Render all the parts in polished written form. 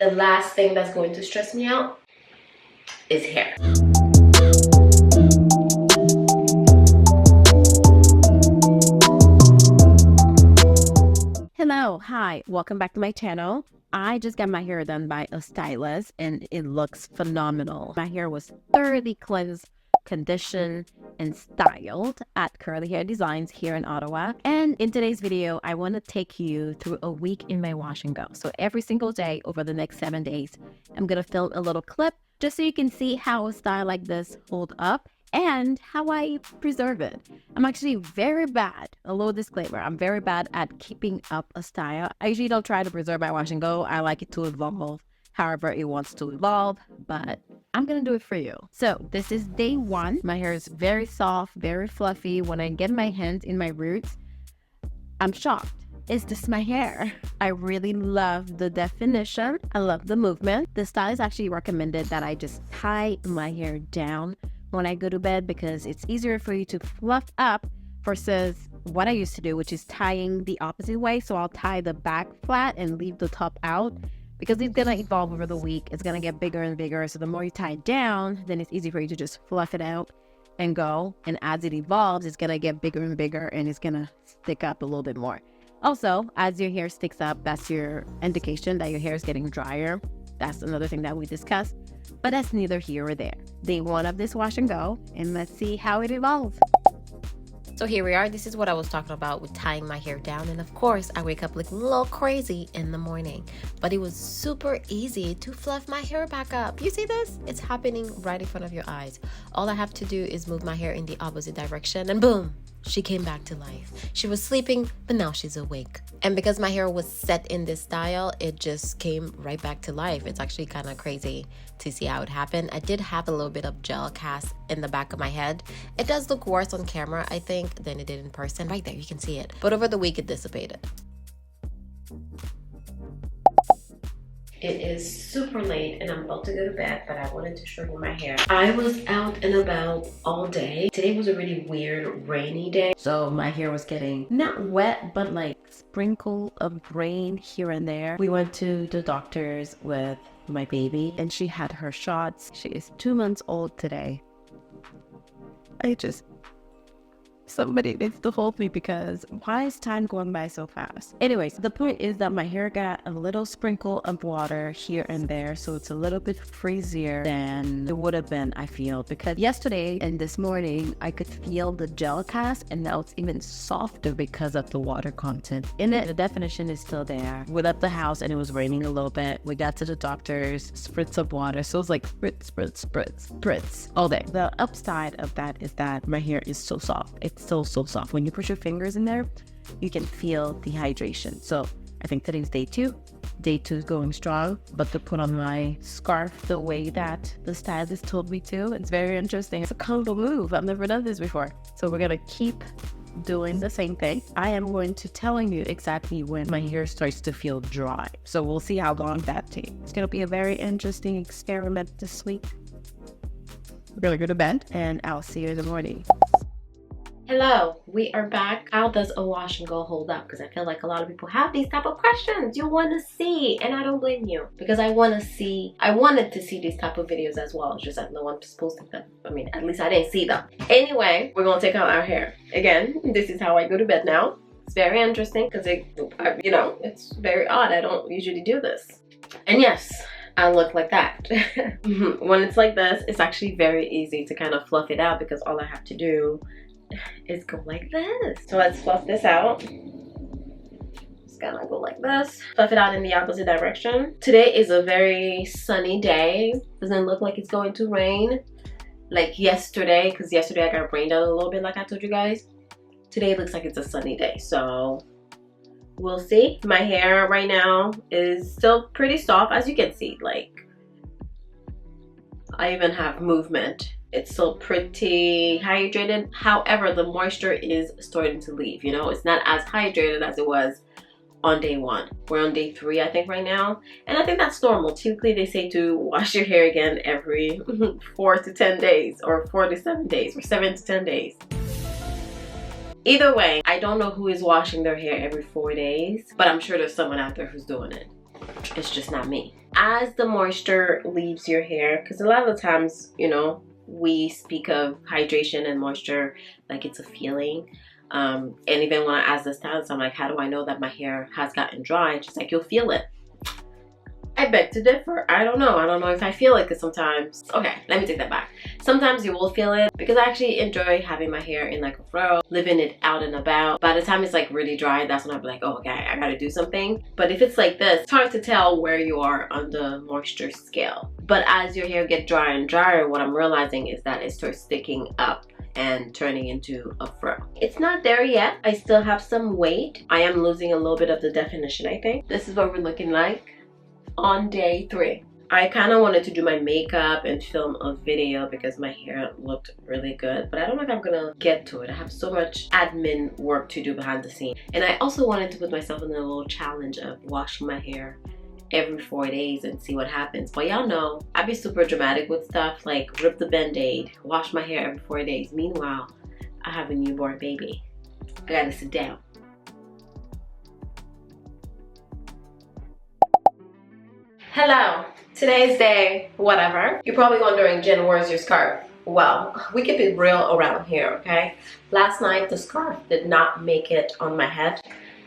The last thing that's going to stress me out is hair. Hello, hi, welcome back to my channel. I just got my hair done by a stylist and it looks phenomenal. My hair was thoroughly cleansed, conditioned, and styled at Curly Hair Designs here in Ottawa. And in today's video, I want to take you through a week in my wash and go. So every single day over the next 7 days, I'm going to film a little clip just so you can see how a style like this hold up and how I preserve it. I'm actually very bad, a little disclaimer, I'm very bad at keeping up a style. I usually don't try to preserve my wash and go. I like it to evolve however it wants to evolve, but I'm gonna do it for you. So this is day 1. My hair is very soft, very fluffy. When I get my hands in my roots, I'm shocked. Is this my hair? I really love the definition. I love the movement. The stylist actually recommended that I just tie my hair down when I go to bed because it's easier for you to fluff up versus what I used to do, which is tying the opposite way. So I'll tie the back flat and leave the top out because it's gonna evolve over the week. It's gonna get bigger and bigger. So the more you tie it down, then it's easy for you to just fluff it out and go. And as it evolves, it's gonna get bigger and bigger and it's gonna stick up a little bit more. Also, as your hair sticks up, that's your indication that your hair is getting drier. That's another thing that we discussed, but that's neither here or there. Day 1 of this wash and go, and let's see how it evolves. So here we are. This is what I was talking about with tying my hair down. And of course, I wake up looking a little crazy in the morning. But it was super easy to fluff my hair back up. You see this? It's happening right in front of your eyes. All I have to do is move my hair in the opposite direction and boom, she came back to life. She was sleeping, but now she's awake. And because my hair was set in this style, it just came right back to life. It's actually kind of crazy to see how it happened. I did have a little bit of gel cast in the back of my head. It does look worse on camera, I think, than it did in person. Right there, you can see it. But over the week, it dissipated. It is super late and I'm about to go to bed, but I wanted to show you my hair. I was out and about all day. Today was a really weird rainy day. So my hair was getting not wet, but like sprinkle of rain here and there. We went to the doctor's with my baby and she had her shots. She is 2 months old today. Somebody needs to hold me because why is time going by so fast? Anyways, the point is that my hair got a little sprinkle of water here and there, so it's a little bit frizzier than it would have been, I feel, because yesterday and this morning I could feel the gel cast and now it's even softer because of the water content in it. The definition is still there. We left the house and it was raining a little bit. We got to the doctor's, spritz of water, so it's like spritz, spritz, spritz, spritz all day. The upside of that is that my hair is so soft. It's so soft. When you put your fingers in there, you can feel the hydration. So I think today's day 2. Day 2 is going strong, but to put on my scarf the way that the stylist told me to, it's very interesting. It's a combo move. I've never done this before. So we're gonna keep doing the same thing. I am going to telling you exactly when my hair starts to feel dry. So we'll see how long that takes. It's gonna be a very interesting experiment this week. We're gonna go to bed and I'll see you in the morning. Hello, we are back. How does a wash and go hold up? Because I feel like a lot of people have these type of questions. You want to see, and I don't blame you because I wanted to see these type of videos as well. It's just that no one's posting them. I mean, at least I didn't see them. Anyway, we're gonna take out our hair. Again, this is how I go to bed now. It's very interesting because it's very odd. I don't usually do this. And yes, I look like that. When it's like this, it's actually very easy to kind of fluff it out because all I have to do is go like this. So let's fluff this out. Just gonna go like this. Fluff it out in the opposite direction. Today is a very sunny day. Doesn't look like it's going to rain like yesterday, because yesterday I got rained out a little bit like I told you guys. Today looks like it's a sunny day, so we'll see. My hair right now is still pretty soft, as you can see. Like, I even have movement. It's still pretty hydrated. However, the moisture is starting to leave. You know, it's not as hydrated as it was on day 1. We're on day 3, I think, right now. And I think that's normal. Typically, they say to wash your hair again every 4 to 10 days, or 4 to 7 days, or 7 to 10 days. Either way, I don't know who is washing their hair every 4 days, but I'm sure there's someone out there who's doing it. It's just not me. As the moisture leaves your hair, because a lot of the times, you know, we speak of hydration and moisture like it's a feeling. And even when I ask the stylist, I'm like, how do I know that my hair has gotten dry? And she's like, you'll feel it. I beg to differ. I don't know. I don't know if I feel it, because sometimes, okay, let me take that back. Sometimes you will feel it, because I actually enjoy having my hair in like a fro, living it out and about. By the time it's like really dry, that's when I'll be like, oh, okay, I gotta do something. But if it's like this, it's hard to tell where you are on the moisture scale. But as your hair gets drier and drier, what I'm realizing is that it starts sticking up and turning into a fro. It's not there yet. I still have some weight. I am losing a little bit of the definition, I think. This is what we're looking like on day 3. I kind of wanted to do my makeup and film a video because my hair looked really good, but I don't know if I'm gonna get to it. I have so much admin work to do behind the scenes. And I also wanted to put myself in a little challenge of washing my hair every 4 days and see what happens. But y'all know I be super dramatic with stuff, like rip the band-aid, wash my hair every 4 days. Meanwhile, I have a newborn baby. I gotta sit down. Hello, today's day, whatever. You're probably wondering, Jen, where's your scarf? Well, we keep it real around here, okay? Last night, the scarf did not make it on my head.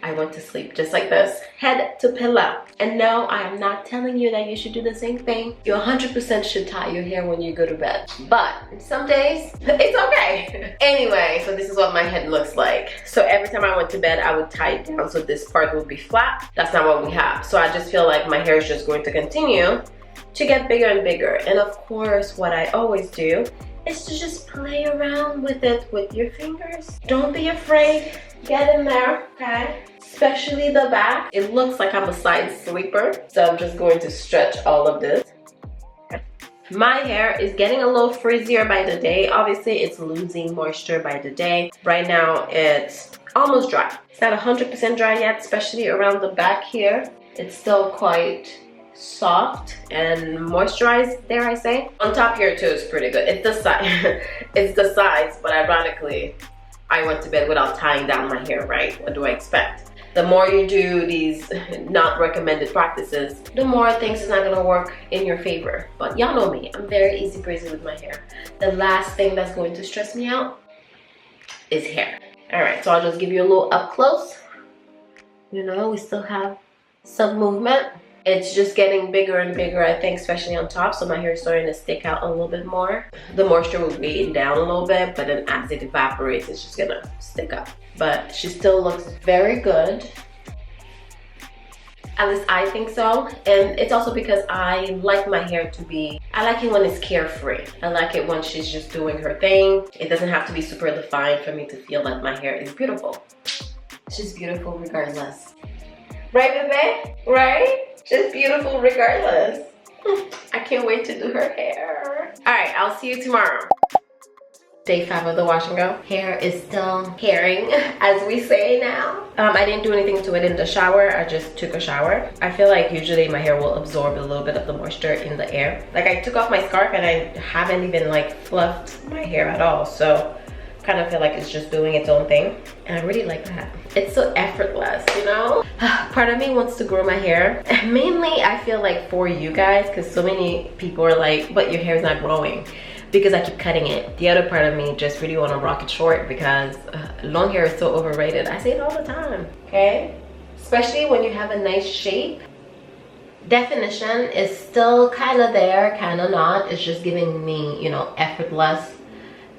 I went to sleep just like this, head to pillow. And no, I am not telling you that you should do the same thing. You 100% should tie your hair when you go to bed. But some days, it's okay. Anyway, so this is what my head looks like. So every time I went to bed, I would tie it down so this part would be flat. That's not what we have. So I just feel like my hair is just going to continue to get bigger and bigger. And of course, what I always do is to just play around with it with your fingers. Don't be afraid. Get in there, okay? Especially the back. It looks like I'm a side sweeper, so I'm just going to stretch all of this. Okay. My hair is getting a little frizzier by the day. Obviously, it's losing moisture by the day. Right now, it's almost dry. It's not 100% dry yet, especially around the back here. It's still quite soft and moisturized, dare I say. On top here too is pretty good. It's the side, it's the sides, but ironically, I went to bed without tying down my hair, right? What do I expect? The more you do these not recommended practices, the more things is not gonna work in your favor. But y'all know me, I'm very easy breezy with my hair. The last thing that's going to stress me out is hair. All right, so I'll just give you a little up close. You know, we still have some movement. It's just getting bigger and bigger, I think, especially on top. So my hair is starting to stick out a little bit more. The moisture will weigh down a little bit, but then as it evaporates, it's just gonna stick up. But she still looks very good. At least I think so. And it's also because I like my hair to be, I like it when it's carefree. I like it when she's just doing her thing. It doesn't have to be super defined for me to feel that my hair is beautiful. She's beautiful regardless. Right, baby? Right? Just beautiful regardless. I can't wait to do her hair. All right, I'll see you tomorrow. Day 5 of the wash and go. Hair is still hairing, as we say now. I didn't do anything to it in the shower. I just took a shower. I feel like usually my hair will absorb a little bit of the moisture in the air. Like I took off my scarf and I haven't even like fluffed my hair at all. So kind of feel like it's just doing its own thing. And I really like that. It's so effortless, you know? Part of me wants to grow my hair. Mainly, I feel like for you guys, because so many people are like, but your hair's not growing because I keep cutting it. The other part of me just really want to rock it short because long hair is so overrated. I say it all the time, okay? Especially when you have a nice shape. Definition is still kind of there, kind of not. It's just giving me, you know, effortless.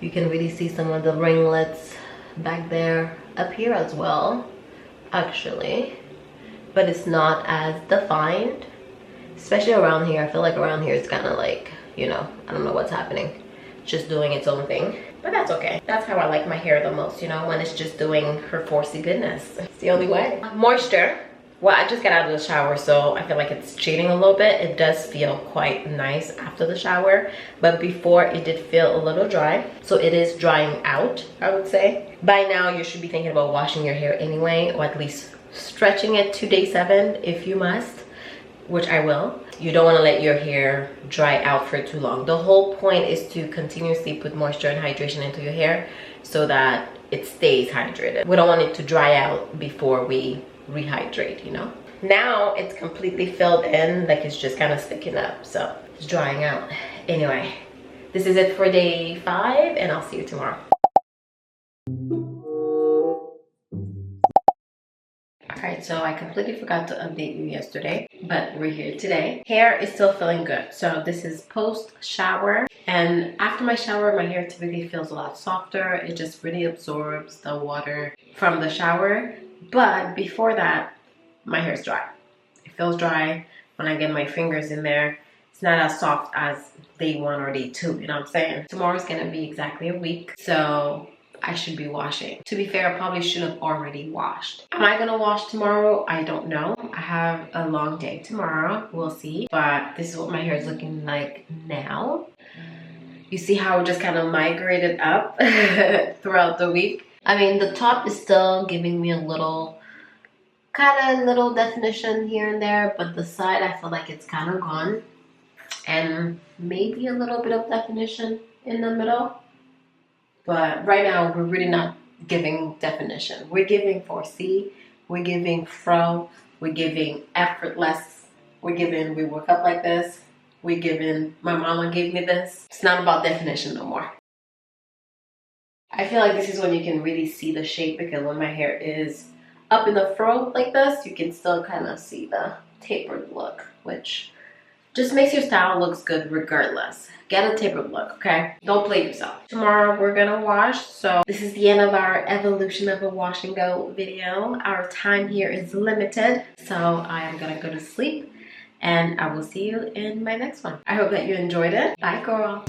You can really see some of the ringlets back there, up here as well, actually. But it's not as defined, especially around here. I feel like around here it's kind of like, you know, I don't know what's happening. Just doing its own thing, but that's okay. That's how I like my hair the most, you know, when it's just doing her forcey goodness. It's the only way. Moisture. Well, I just got out of the shower, so I feel like it's cheating a little bit. It does feel quite nice after the shower, but before it did feel a little dry. So it is drying out, I would say. By now, you should be thinking about washing your hair anyway, or at least stretching it to day 7 if you must, which I will. You don't want to let your hair dry out for too long. The whole point is to continuously put moisture and hydration into your hair so that it stays hydrated. We don't want it to dry out before we rehydrate, you know? Now it's completely filled in, like it's just kind of sticking up, so it's drying out. Anyway, this is it for day 5, and I'll see you tomorrow. Alright, so I completely forgot to update you yesterday, but we're here today. Hair is still feeling good. So this is post shower, and after my shower, my hair typically feels a lot softer. It just really absorbs the water from the shower. But before that, my hair is dry. It feels dry when I get my fingers in there. It's not as soft as day 1 or day 2, you know what I'm saying? Tomorrow's gonna be exactly a week, so I should be washing. To be fair, I probably should have already washed. Am I gonna wash tomorrow? I don't know. I have a long day tomorrow. We'll see. But this is what my hair is looking like now. You see how it just kind of migrated up throughout the week? I mean, the top is still giving me a little definition here and there, but the side I feel like it's kind of gone. And maybe a little bit of definition in the middle. But right now, we're really not giving definition. We're giving 4C, we're giving fro, we're giving effortless, we're giving we woke up like this, we're giving my mama gave me this. It's not about definition no more. I feel like this is when you can really see the shape, because when my hair is up in the fro like this, you can still kind of see the tapered look, which just makes your style looks good regardless. Get a tapered look, okay? Don't play yourself. Tomorrow we're gonna wash, so this is the end of our evolution of a wash and go video. Our time here is limited, so I am gonna go to sleep, and I will see you in my next one. I hope that you enjoyed it. Bye, girl.